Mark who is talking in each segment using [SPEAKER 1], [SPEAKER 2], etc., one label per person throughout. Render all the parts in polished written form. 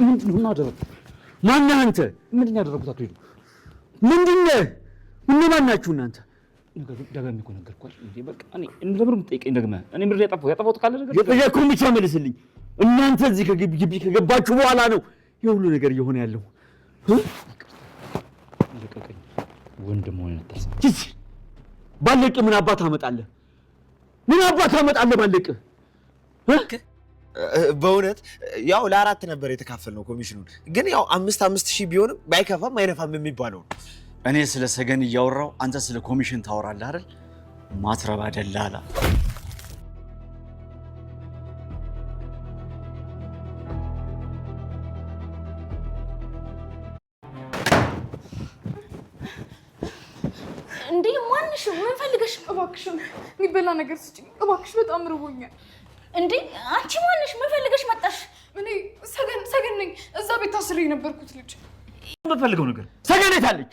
[SPEAKER 1] ምንድነው እናደረግ? ማነህ አንተ? ምንድነው ያደረኩት? አትይሉ ምንድነው? ምን ማናችሁ እናንተ? ደጋሚ እኮ ነገርኳችሁ እንዴ። በቃ እኔ እንደምንም ጠይቀኝ ደግመህ እኔ ምንድነው ያጠፋሁት ካለ ነገር የጠየቅኩህን ብቻ መልስልኝ። እናንተ እዚህ ከግቢ ከገባችሁ በኋላ ነው የሁሉ ነገር እየሆነ ያለው። ልቀቀኝ ወንድም ሆነ ተርሳ ባለቅ ምን አባት አመጣለህ? ምን አባት አመጣለህ ባለቅ?
[SPEAKER 2] በእውነት ያው ለአራት ነበር የተካፈልነው ኮሚሽኑን፣ ግን ያው 5,000 ቢሆንም ባይከፋም አይነፋም የሚባለው።
[SPEAKER 3] እኔ ስለ ሰገን እያወራው አንተ ስለ ኮሚሽን ታወራለህ አይደል? ማትረባ ደላላ።
[SPEAKER 4] እንዴ ማንሽ ምን ፈልገሽ? እባክሽን የሚበላ ነገር ስጪኝ እባክሽ፣ በጣም ርቦኛል። እንዴ አንቺ ማንሽ ምን ፈልገሽ መጣሽ? እኔ ሰገን ነኝ፣ እዛ ቤት ታስሬ የነበርኩት ልጅ።
[SPEAKER 1] የምፈልገው ነገር ሰገን የት አለች?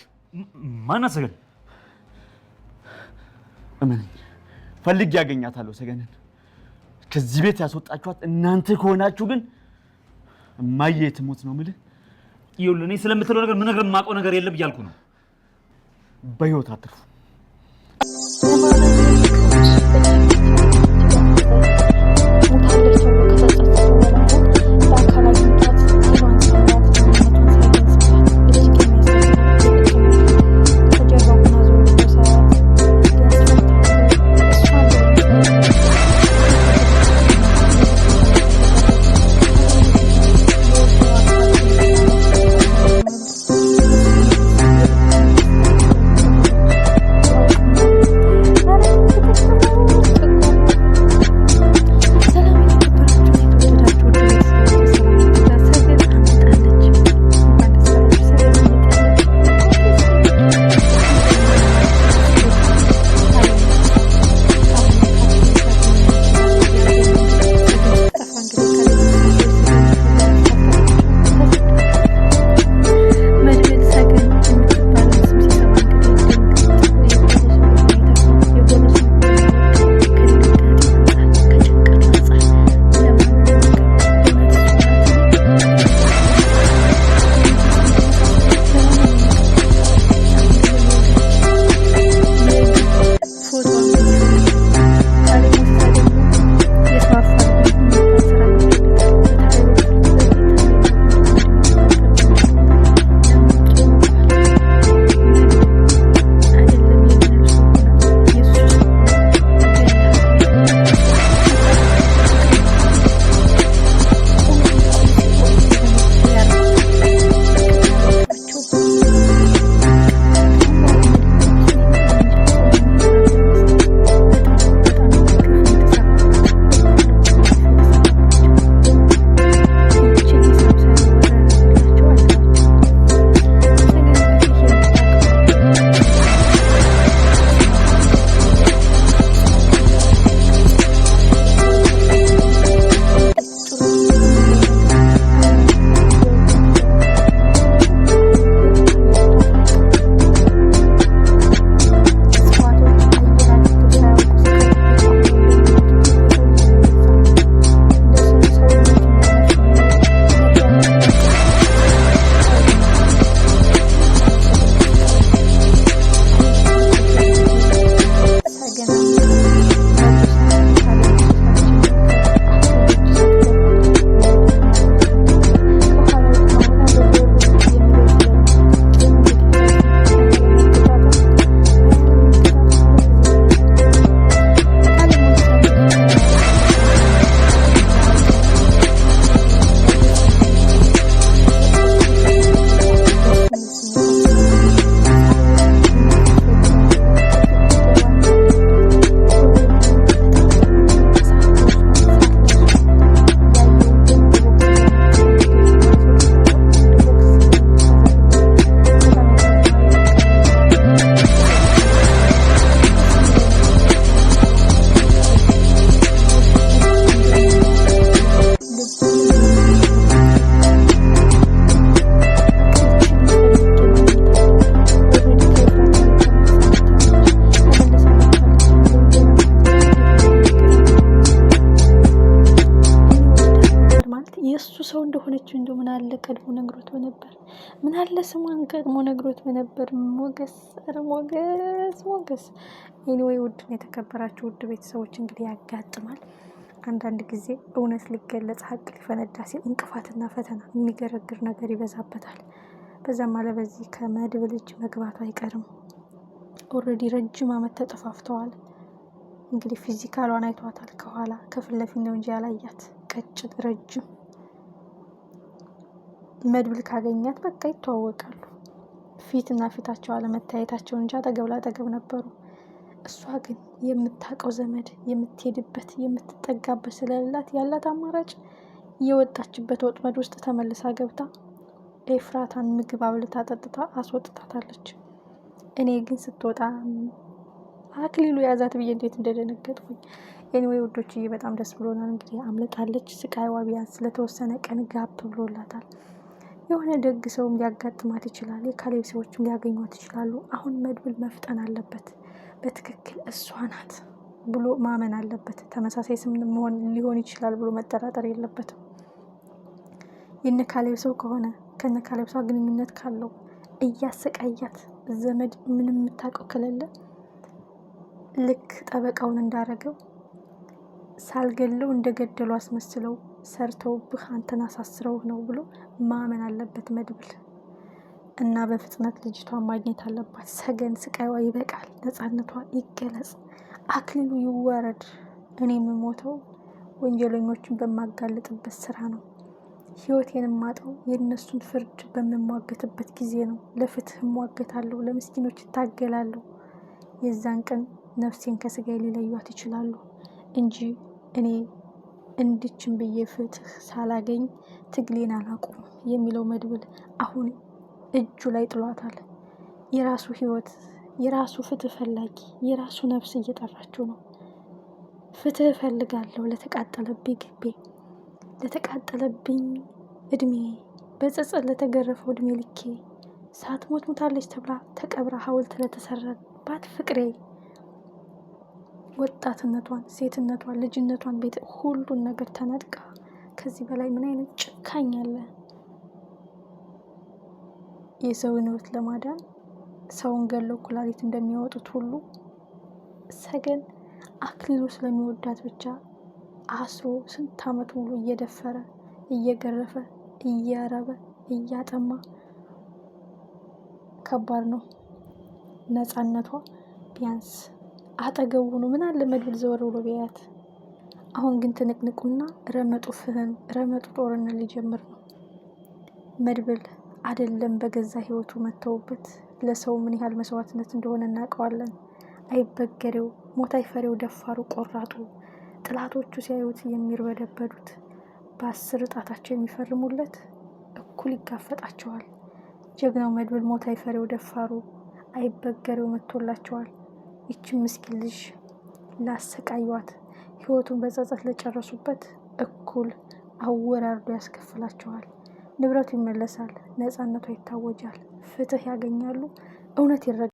[SPEAKER 1] ማናት ሰገን? እመነኝ ፈልጌ ያገኛታለሁ ሰገንን። ከዚህ ቤት ያስወጣችኋት እናንተ ከሆናችሁ ግን እማዬ ትሞት ነው የምልህ። ይኸውልህ እኔ ስለምትለው ነገር ምን ነገር የማውቀው ነገር የለም እያልኩ ነው። በህይወት አትርፉ።
[SPEAKER 5] ምን አለ ቀድሞ ነግሮት በነበር፣ ምን አለ ስሟን ቀድሞ ነግሮት በነበር። ሞገስ ኧረ ሞገስ። ኤኒዌይ ውድ የተከበራችሁ ውድ ቤተሰቦች እንግዲህ ያጋጥማል አንዳንድ ጊዜ እውነት ሊገለጽ ሀቅ ሊፈነዳ ሲል እንቅፋትና ፈተና የሚገረግር ነገር ይበዛበታል። በዛም አለ በዚህ ከመድብል እጅ መግባቱ አይቀርም። ኦልሬዲ ረጅም ዓመት ተጠፋፍተዋል። እንግዲህ ፊዚካሏን አይቷታል ከኋላ፣ ከፊት ለፊት ነው እንጂ ያላያት ቀጭን ረጅም። መድብል ካገኛት በቃ ይተዋወቃሉ። ፊትና ፊታቸው አለመታየታቸው እንጂ አጠገብ ላጠገብ ነበሩ። እሷ ግን የምታውቀው ዘመድ የምትሄድበት የምትጠጋበት ስለሌላት ያላት አማራጭ የወጣችበት ወጥመድ ውስጥ ተመልሳ ገብታ ኤፍራታን ምግብ አብልታ ጠጥታ አስወጥታታለች። እኔ ግን ስትወጣ አክሊሉ ያዛት ብዬ እንዴት እንደደነገጥኩኝ። ኤኒዌይ ውዶችዬ በጣም ደስ ብሎናል። እንግዲህ አምልጣለች። ስቃይዋ ቢያንስ ስለተወሰነ ቀን ጋብ ብሎላታል። የሆነ ደግ ሰውም ሊያጋጥማት ይችላል። የካሌብ ሰዎችም ሊያገኟት ይችላሉ። አሁን መድብል መፍጠን አለበት። በትክክል እሷ ናት ብሎ ማመን አለበት። ተመሳሳይ ስም መሆን ሊሆን ይችላል ብሎ መጠራጠር የለበትም። የነ ካሌብ ሰው ከሆነ ከነ ካሌብ ሰው ግንኙነት ካለው እያሰቃያት ዘመድ ምንም የምታውቀው ከሌለ ልክ ጠበቃውን እንዳረገው ሳልገለው እንደገደሉ አስመስለው ሰርተውብህ አንተን አሳስረው ነው ብሎ ማመን አለበት መድብል። እና በፍጥነት ልጅቷን ማግኘት አለባት። ሰገን ስቃይዋ ይበቃል። ነፃነቷ ይገለጽ። አክሊሉ ይወረድ። እኔ የምሞተው ወንጀለኞችን በማጋለጥበት ስራ ነው። ህይወቴን ማጠው የእነሱን ፍርድ በምሟገትበት ጊዜ ነው። ለፍትህ እሟገታለሁ፣ ለምስኪኖች እታገላለሁ። የዛን ቀን ነፍሴን ከስጋዬ ሊለዩት ይችላሉ እንጂ እኔ እንድችን ብዬ ፍትህ ሳላገኝ ትግሌን አላቁም የሚለው መድብል አሁን እጁ ላይ ጥሏታል። የራሱ ህይወት፣ የራሱ ፍትህ ፈላጊ፣ የራሱ ነፍስ እየጠራችው ነው። ፍትህ እፈልጋለሁ ለተቃጠለብኝ ግቤ፣ ለተቃጠለብኝ እድሜ፣ በጸጸት ለተገረፈው እድሜ ልኬ፣ ሳትሞት ሙታለች ተብላ ተቀብራ ሐውልት ለተሰራባት ፍቅሬ፣ ወጣትነቷን፣ ሴትነቷን፣ ልጅነቷን፣ ቤት ሁሉን ነገር ተነጥቃ ከዚህ በላይ ምን አይነት ጭካኝ አለ? የሰውን ህይወት ለማዳን ሰውን ገለው ኩላሊት እንደሚያወጡት ሁሉ ሰገን አክሊሉ ስለሚወዳት ብቻ አስሮ ስንት ዓመት ሙሉ እየደፈረ እየገረፈ እያረበ እያጠማ ከባድ ነው። ነፃነቷ ቢያንስ አጠገቡ ነው። ምን አለ መድብል ዘወር ብሎ ቢያያት። አሁን ግን ትንቅንቁና ረመጡ ጦርነት ሊጀምር ነው። መድብል አይደለም በገዛ ህይወቱ መተውበት ለሰው ምን ያህል መስዋዕትነት እንደሆነ እናውቀዋለን። አይበገሬው፣ ሞት አይፈሬው፣ ደፋሩ፣ ቆራጡ፣ ጥላቶቹ ሲያዩት የሚርበደበዱት፣ በ10 ጣታቸው የሚፈርሙለት እኩል ይጋፈጣቸዋል። ጀግናው መድብል ሞት አይፈሬው፣ ደፋሩ፣ አይበገሬው መጥቶላቸዋል። ይችን ምስኪን ልጅ ላሰቃዩት፣ ህይወቱን በጸጸት ለጨረሱበት እኩል አወራርዶ ያስከፍላቸዋል። ንብረቱ ይመለሳል፣ ነፃነቷ ይታወጃል፣ ፍትህ ያገኛሉ፣ እውነት ይረጋል።